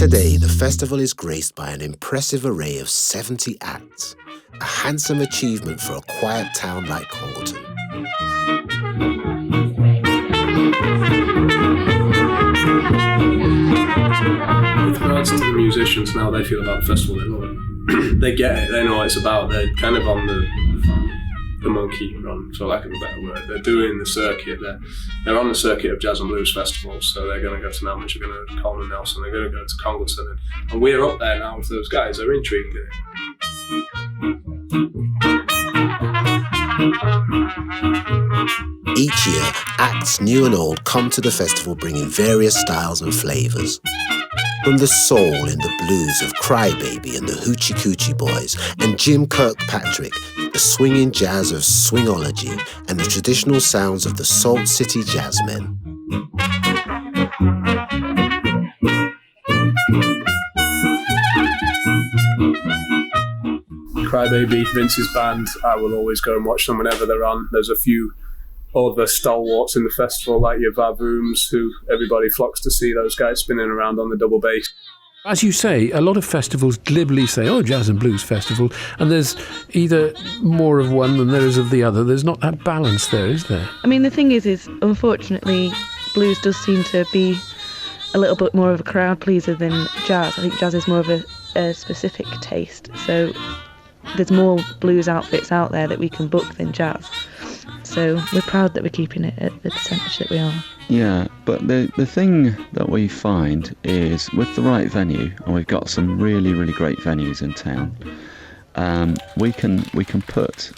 Today, the festival is graced by an impressive array of 70 acts, a handsome achievement for a quiet town like Congleton. With regards to the musicians and how they feel about the festival, they love it. They get it, they know what it's about. They're kind of on the monkey run, for lack of a better word. They're doing the circuit. They're on the circuit of jazz and blues festivals, so they're going to go to Nantwich, they're going to Coleman Nelson, they're going to go to Congleton, and we're up there now with those guys. They're intrigued in it. Each year, acts new and old come to the festival bringing various styles and flavours. From the soul in the blues of Crybaby and the Hoochie Coochie Boys and Jim Kirkpatrick, the swinging jazz of Swingology and the traditional sounds of the Salt City Jazzmen. Crybaby, Vince's band, I will always go and watch them whenever they're on. There's a few other stalwarts in the festival, like your Vavooms, who everybody flocks to see, those guys spinning around on the double bass. As you say, a lot of festivals glibly say, oh, Jazz and Blues Festival, and there's either more of one than there is of the other. There's not that balance there, is there? I mean, the thing is unfortunately, blues does seem to be a little bit more of a crowd pleaser than jazz. I think jazz is more of a specific taste, so there's more blues outfits out there that we can book than jazz. So we're proud that we're keeping it at the percentage that we are. Yeah, but the thing that we find is with the right venue, and we've got some really, really great venues in town, we can put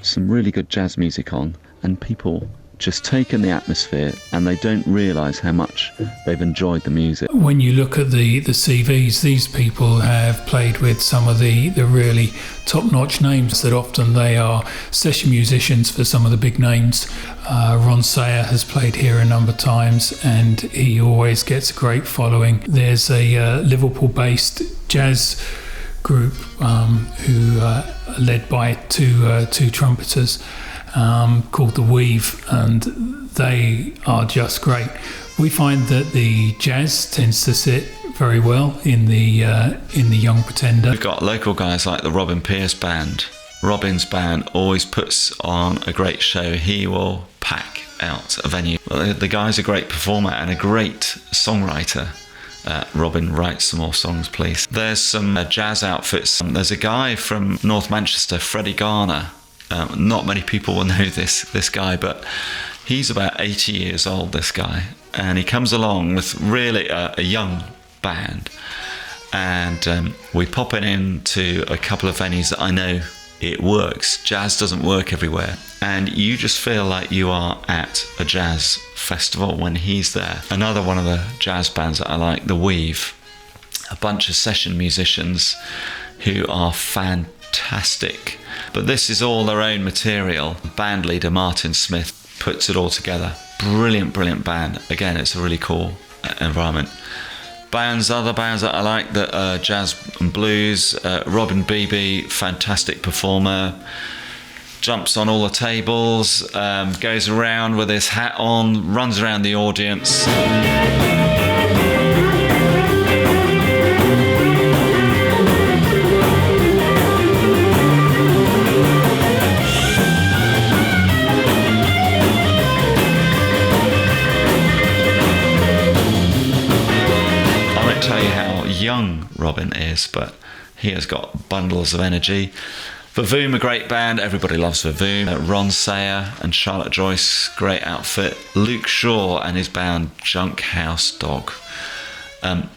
some really good jazz music on, and people just take in the atmosphere and they don't realise how much they've enjoyed the music. When you look at the CVs, these people have played with some of the really top-notch names that often they are session musicians for some of the big names. Ron Sayer has played here a number of times and he always gets a great following. There's a Liverpool-based jazz group who are led by two trumpeters called The Weave, and they are just great. We find that the jazz tends to sit very well in the Young Pretender. We've got local guys like the Robin Pierce band. Robin's band always puts on a great show. He will pack out a venue. The guy's a great performer and a great songwriter. Robin, write some more songs, please. There's some jazz outfits. There's a guy from North Manchester, Freddie Garner. Not many people will know this guy, but he's about 80 years old, this guy, and he comes along with really a young band, and we pop it into a couple of venues that I know it works. Jazz doesn't work everywhere, and you just feel like you are at a jazz festival when he's there. Another one of the jazz bands that I like, The Weave, a bunch of session musicians who are fantastic. But this is all their own material. Band leader Martin Smith puts it all together. Brilliant band. Again, it's a really cool environment. Other bands that I like that are jazz and blues. Robin Beebe, fantastic performer. Jumps on all the tables, goes around with his hat on, runs around the audience. Young Robin is, but he has got bundles of energy. Vavoom, a great band, everybody loves Vavoom. Ron Sayer and Charlotte Joyce, great outfit. Luke Shaw and his band Junk House Dog.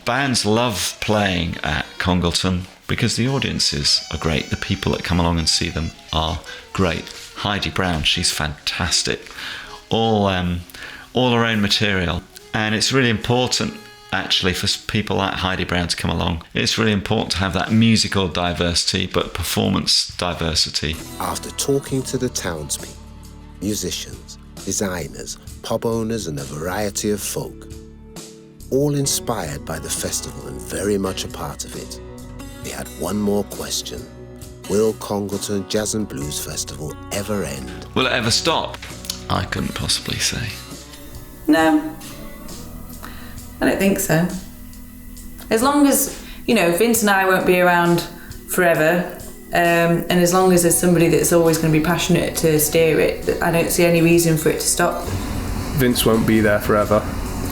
Bands love playing at Congleton because the audiences are great. The people that come along and see them are great. Heidi Brown, she's fantastic. All her own material, and it's really important actually for people like Heidi Brown to come along. It's really important to have that musical diversity but performance diversity. After talking to the townspeople, musicians, designers, pub owners and a variety of folk, all inspired by the festival and very much a part of it, they had one more question. Will Congleton Jazz and Blues Festival ever end? Will it ever stop? I couldn't possibly say. No. I don't think so. As long as, Vince and I won't be around forever, and as long as there's somebody that's always going to be passionate to steer it, I don't see any reason for it to stop. Vince won't be there forever.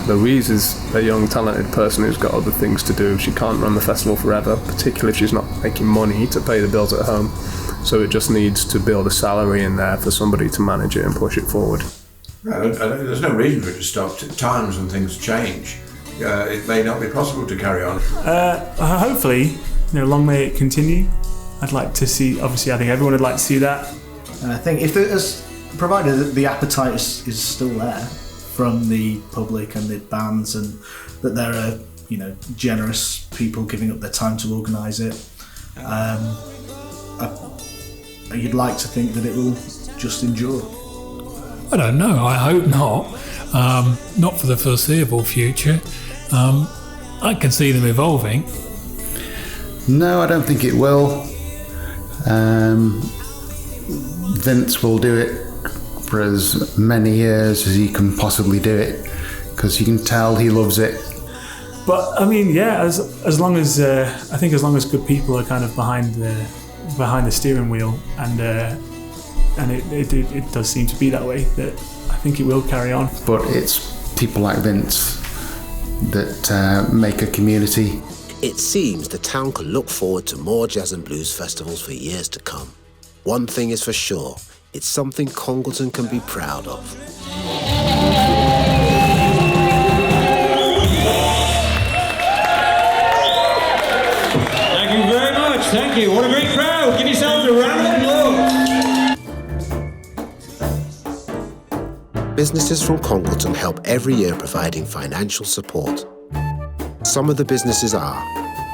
Louise is a young, talented person who's got other things to do. She can't run the festival forever, particularly if she's not making money to pay the bills at home. So it just needs to build a salary in there for somebody to manage it and push it forward. There's no reason for it to stop. Times and things change. It may not be possible to carry on. Hopefully, long may it continue. I'd like to see, obviously I think everyone would like to see that. And I think if there's, provided that the appetite is still there from the public and the bands, and that there are, generous people giving up their time to organise it, you'd like to think that it will just endure. I don't know, I hope not. Not for the foreseeable future. I can see them evolving. No, I don't think it will. Vince will do it for as many years as he can possibly do it, because you can tell he loves it. But I mean, as long as I think as long as good people are kind of behind the steering wheel, and it does seem to be that way, that I think it will carry on. But it's people like Vince that make a community. It seems the town can look forward to more jazz and blues festivals for years to come. One thing is for sure, it's something Congleton can be proud of. Thank you very much, thank you. What a great crowd. Give yourselves a round of applause. Businesses from Congleton help every year providing financial support. Some of the businesses are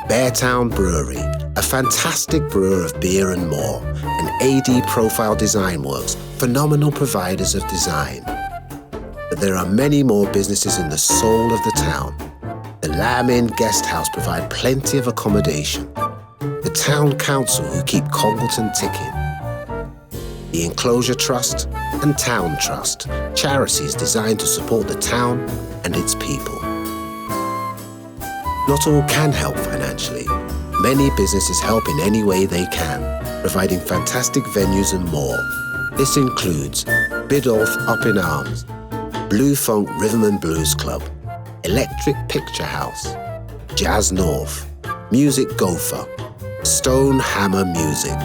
Beartown Brewery, a fantastic brewer of beer and more, and AD Profile Design Works, phenomenal providers of design. But there are many more businesses in the soul of the town. The Lamb Inn Guest House provide plenty of accommodation. The Town Council who keep Congleton ticking. The Enclosure Trust and Town Trust, charities designed to support the town and its people. Not all can help financially. Many businesses help in any way they can, providing fantastic venues and more. This includes Biddulph Up in Arms, Blue Funk Rhythm and Blues Club, Electric Picture House, Jazz North, Music Gopher, Stone Hammer Music.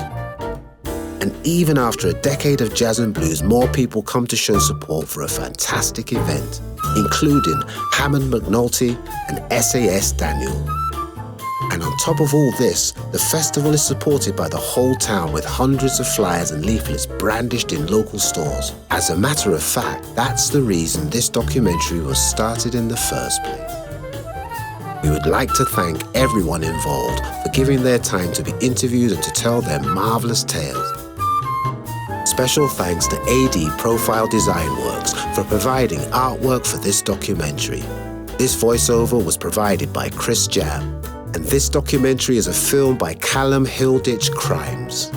And even after a decade of jazz and blues, more people come to show support for a fantastic event, including Hammond McNulty and SAS Daniel. And on top of all this, the festival is supported by the whole town with hundreds of flyers and leaflets brandished in local stores. As a matter of fact, that's the reason this documentary was started in the first place. We would like to thank everyone involved for giving their time to be interviewed and to tell their marvelous tales. Special thanks to AD Profile Design Works for providing artwork for this documentary. This voiceover was provided by Chris Jam, and this documentary is a film by Callum Hilditch-CRIMES.